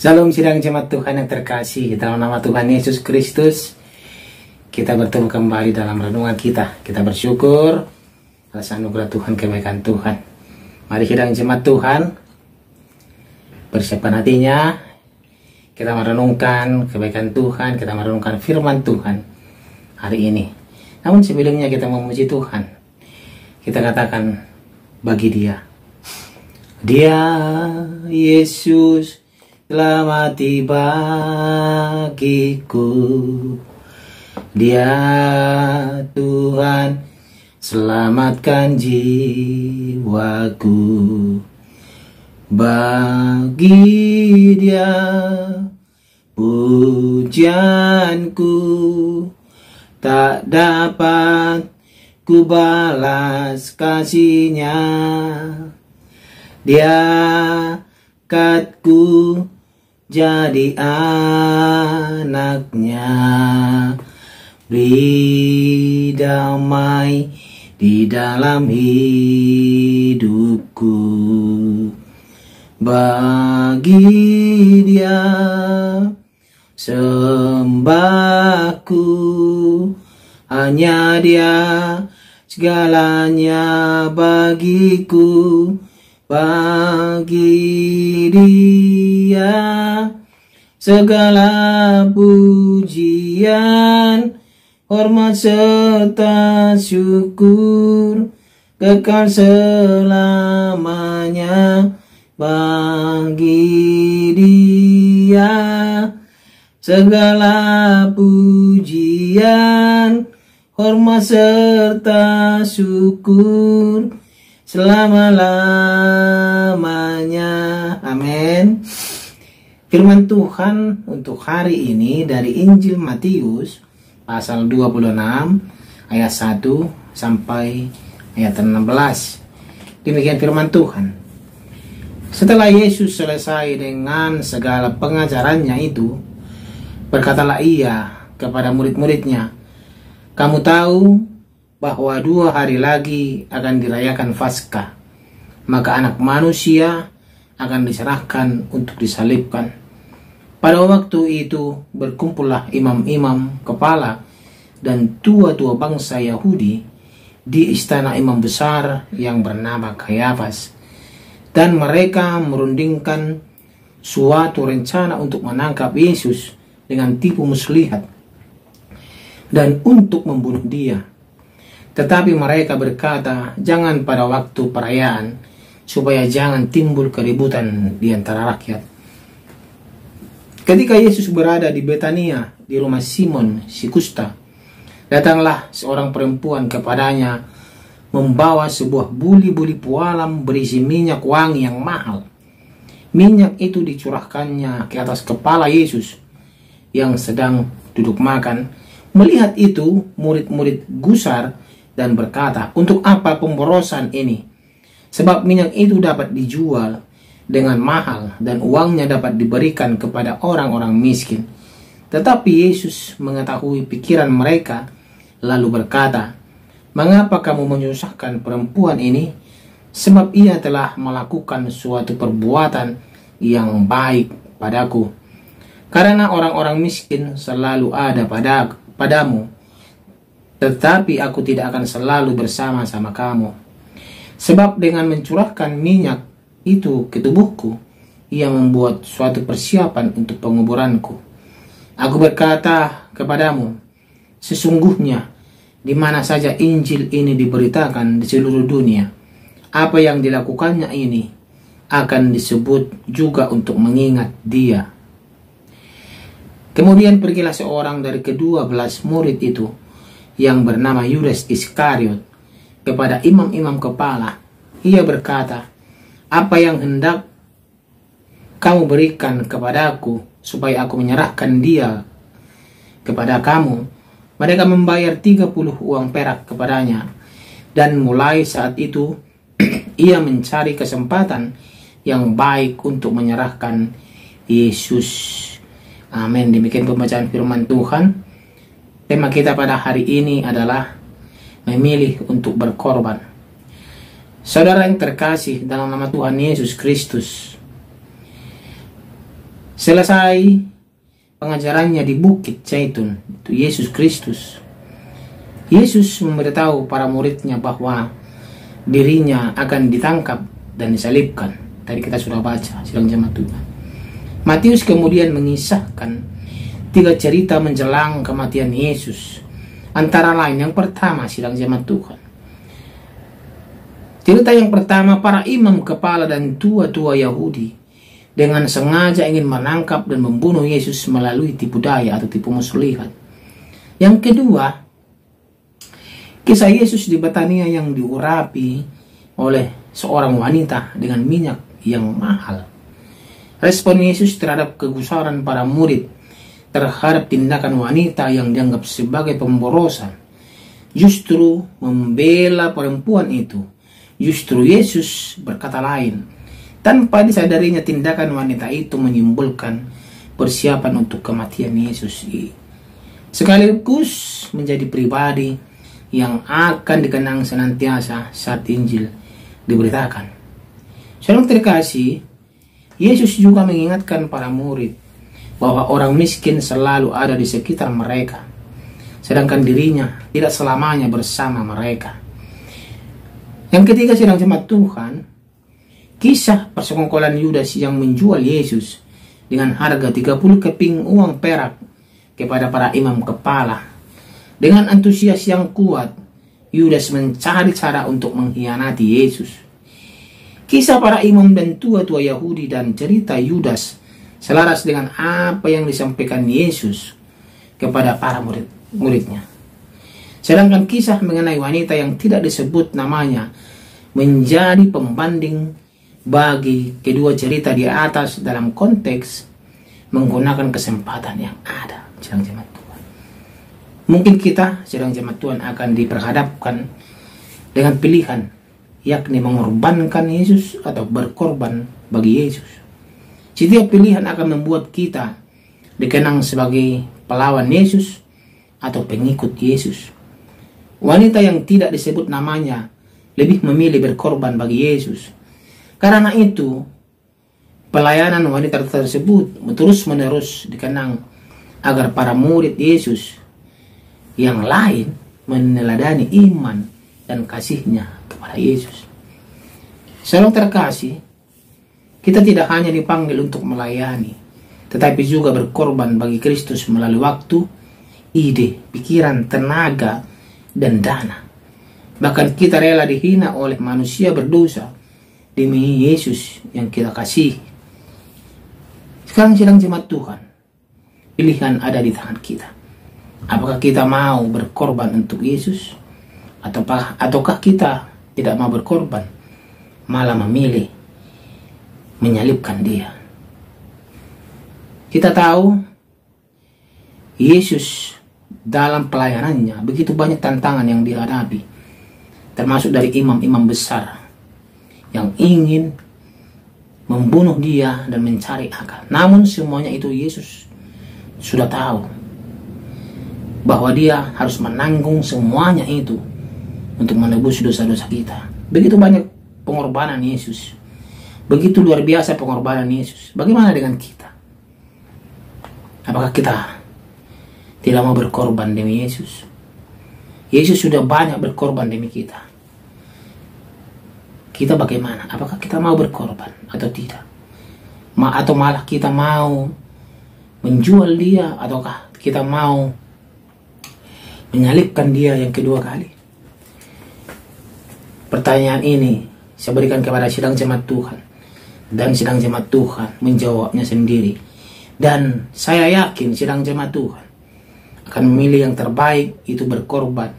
Salam sidang jemaat Tuhan yang terkasih, dalam nama Tuhan Yesus Kristus kita bertemu kembali dalam renungan kita. Kita bersyukur atas anugerah Tuhan, kebaikan Tuhan. Mari sidang jemaat Tuhan, persiapkan hatinya. Kita merenungkan kebaikan Tuhan, kita merenungkan firman Tuhan hari ini. Namun sebelumnya kita memuji Tuhan. Kita katakan bagi Dia Yesus telah mati bagiku. Dia Tuhan selamatkan jiwaku. Bagi Dia pujianku tak dapat ku balas kasih-Nya. Dia angkatku jadi anaknya, beri damai di dalam hidupku. Bagi Dia sembahku, hanya Dia segalanya bagiku. Bagi Dia segala pujian, hormat serta syukur kekal selamanya. Bagi Dia segala pujian, hormat serta syukur selama-lamanya. Amin. Firman Tuhan untuk hari ini dari Injil Matius pasal 26 ayat 1 sampai ayat 16. Demikian firman Tuhan. Setelah Yesus selesai dengan segala pengajarannya itu, berkatalah Ia kepada murid-muridnya, "Kamu tahu bahwa 2 hari lagi akan dirayakan Paskah, maka Anak Manusia akan diserahkan untuk disalibkan." Pada waktu itu berkumpullah imam-imam kepala dan tua-tua bangsa Yahudi di istana imam besar yang bernama Kayafas, dan mereka merundingkan suatu rencana untuk menangkap Yesus dengan tipu muslihat dan untuk membunuh Dia. Tetapi mereka berkata, "Jangan pada waktu perayaan, supaya jangan timbul keributan di antara rakyat." Ketika Yesus berada di Betania, di rumah Simon si kusta, datanglah seorang perempuan kepadanya, membawa sebuah buli-buli pualam berisi minyak wangi yang mahal. Minyak itu dicurahkannya ke atas kepala Yesus yang sedang duduk makan. Melihat itu, murid-murid gusar dan berkata, "Untuk apa pemborosan ini? Sebab minyak itu dapat dijual dengan mahal dan uangnya dapat diberikan kepada orang-orang miskin." Tetapi Yesus mengetahui pikiran mereka, lalu berkata, "Mengapa kamu menyusahkan perempuan ini? Sebab ia telah melakukan suatu perbuatan yang baik padaku. Karena orang-orang miskin selalu ada padamu, tetapi aku tidak akan selalu bersama-sama kamu. Sebab dengan mencurahkan minyak itu ke tubuhku, ia membuat suatu persiapan untuk penguburanku. Aku berkata kepadamu, sesungguhnya di mana saja Injil ini diberitakan di seluruh dunia, apa yang dilakukannya ini akan disebut juga untuk mengingat Dia." Kemudian pergilah seorang dari ke-12 murid itu yang bernama Yudas Iskariot kepada imam-imam kepala. Ia berkata, "Apa yang hendak kamu berikan kepadaku supaya aku menyerahkan Dia kepada kamu?" Mereka membayar 30 uang perak kepadanya, dan mulai saat itu ia mencari kesempatan yang baik untuk menyerahkan Yesus. Amin. Demikian pembacaan firman Tuhan. Tema kita pada hari ini adalah memilih untuk berkorban. Saudara yang terkasih dalam nama Tuhan Yesus Kristus, Selesai pengajarannya di Bukit Zaitun, itu Yesus Kristus, Yesus memberitahu para muridnya bahwa dirinya akan ditangkap dan disalibkan. Tadi kita sudah baca sidang jemaat Tuhan. Matius kemudian mengisahkan 3 cerita menjelang kematian Yesus. Antara lain yang pertama, sidang jemaat Tuhan. Cerita yang pertama, para imam kepala dan tua-tua Yahudi dengan sengaja ingin menangkap dan membunuh Yesus melalui tipu daya atau tipu muslihat. Yang kedua, kisah Yesus di Betania yang diurapi oleh seorang wanita dengan minyak yang mahal. Respon Yesus terhadap kegusaran para murid terhadap tindakan wanita yang dianggap sebagai pemborosan justru membela perempuan itu. Justru Yesus berkata lain. Tanpa disadarinya tindakan wanita itu menyimpulkan persiapan untuk kematian Yesus. Sekaligus menjadi pribadi yang akan dikenang senantiasa saat Injil diberitakan. Saudara terkasih, Yesus juga mengingatkan para murid bahwa orang miskin selalu ada di sekitar mereka, sedangkan dirinya tidak selamanya bersama mereka. Yang ketiga, sidang jemaat Tuhan, kisah persekongkolan Yudas yang menjual Yesus dengan harga 30 keping uang perak kepada para imam kepala. Dengan antusias yang kuat, Yudas mencari cara untuk mengkhianati Yesus. Kisah para imam dan tua-tua Yahudi dan cerita Yudas selaras dengan apa yang disampaikan Yesus kepada para murid-muridnya. Sedangkan kisah mengenai wanita yang tidak disebut namanya menjadi pembanding bagi kedua cerita di atas dalam konteks menggunakan kesempatan yang ada. Sidang jemaat Tuhan, mungkin kita sidang jemaat Tuhan akan diperhadapkan dengan pilihan, yakni mengorbankan Yesus atau berkorban bagi Yesus. Setiap pilihan akan membuat kita dikenang sebagai pelawan Yesus atau pengikut Yesus. Wanita yang tidak disebut namanya lebih memilih berkorban bagi Yesus. Karena itu, pelayanan wanita tersebut terus-menerus dikenang agar para murid Yesus yang lain meneladani iman dan kasihnya kepada Yesus. Saudara terkasih, kita tidak hanya dipanggil untuk melayani, tetapi juga berkorban bagi Kristus melalui waktu, ide, pikiran, tenaga, dan dana. Bahkan kita rela dihina oleh manusia berdosa demi Yesus yang kita kasih. Sekarang sidang jemaat Tuhan, pilihan ada di tangan kita. Apakah kita mau berkorban untuk Yesus, ataukah kita tidak mau berkorban, malah memilih menyalibkan Dia? Kita tahu Yesus dalam pelayanannya begitu banyak tantangan yang dihadapi, termasuk dari imam-imam besar yang ingin membunuh Dia dan mencari akal. Namun semuanya itu Yesus sudah tahu bahwa Dia harus menanggung semuanya itu untuk menebus dosa-dosa kita. Begitu banyak pengorbanan Yesus, begitu luar biasa pengorbanan Yesus. Bagaimana dengan kita? Apakah kita tidak mau berkorban demi Yesus? Yesus sudah banyak berkorban demi kita. Kita bagaimana? Apakah kita mau berkorban atau tidak? Atau malah kita mau menjual Dia, ataukah kita mau menyalibkan Dia yang kedua kali? Pertanyaan ini saya berikan kepada sidang jemaat Tuhan, dan sidang jemaat Tuhan menjawabnya sendiri. Dan saya yakin sidang jemaat Tuhan akan memilih yang terbaik, itu berkorban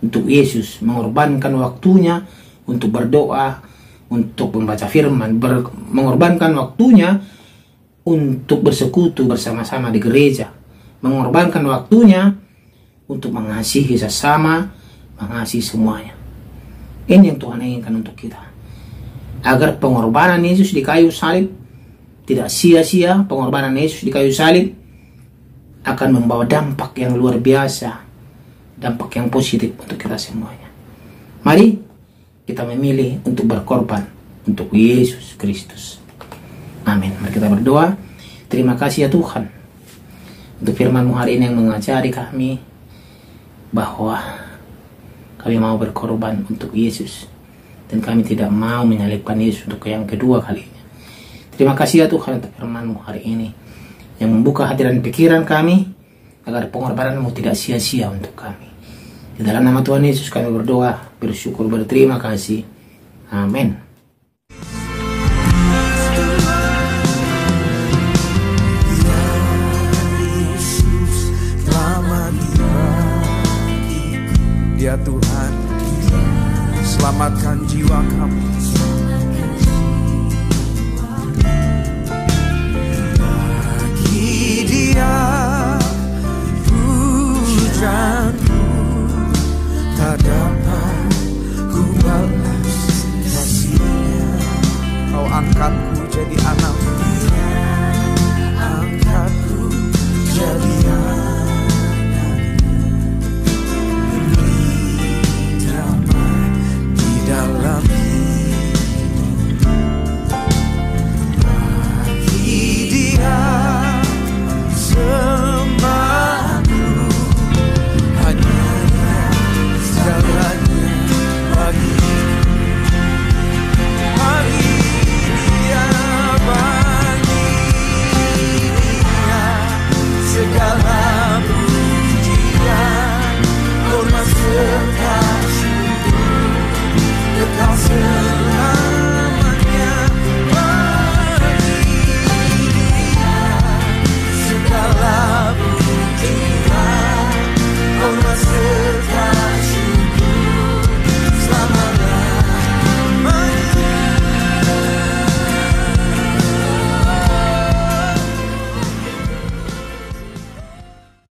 untuk Yesus, mengorbankan waktunya untuk berdoa, untuk membaca firman, mengorbankan waktunya untuk bersekutu bersama-sama di gereja, mengorbankan waktunya untuk mengasihi sesama, mengasihi semuanya. Ini yang Tuhan inginkan untuk kita, agar pengorbanan Yesus di kayu salib tidak sia-sia. Pengorbanan Yesus di kayu salib akan membawa dampak yang luar biasa, dampak yang positif untuk kita semuanya. Mari kita memilih untuk berkorban untuk Yesus Kristus. Amin. Mari kita berdoa. Terima kasih ya Tuhan untuk firman-Mu hari ini yang mengajari kami bahwa kami mau berkorban untuk Yesus dan kami tidak mau menyalibkan Yesus untuk yang kedua kalinya. Terima kasih ya Tuhan untuk firman-Mu hari ini yang membuka hati dan pikiran kami agar pengorbanan-Mu tidak sia-sia untuk kami. Di dalam nama Tuhan Yesus kami berdoa, bersyukur, berterima kasih. Amin. Ya Tuhan, selamatkan jiwa kami.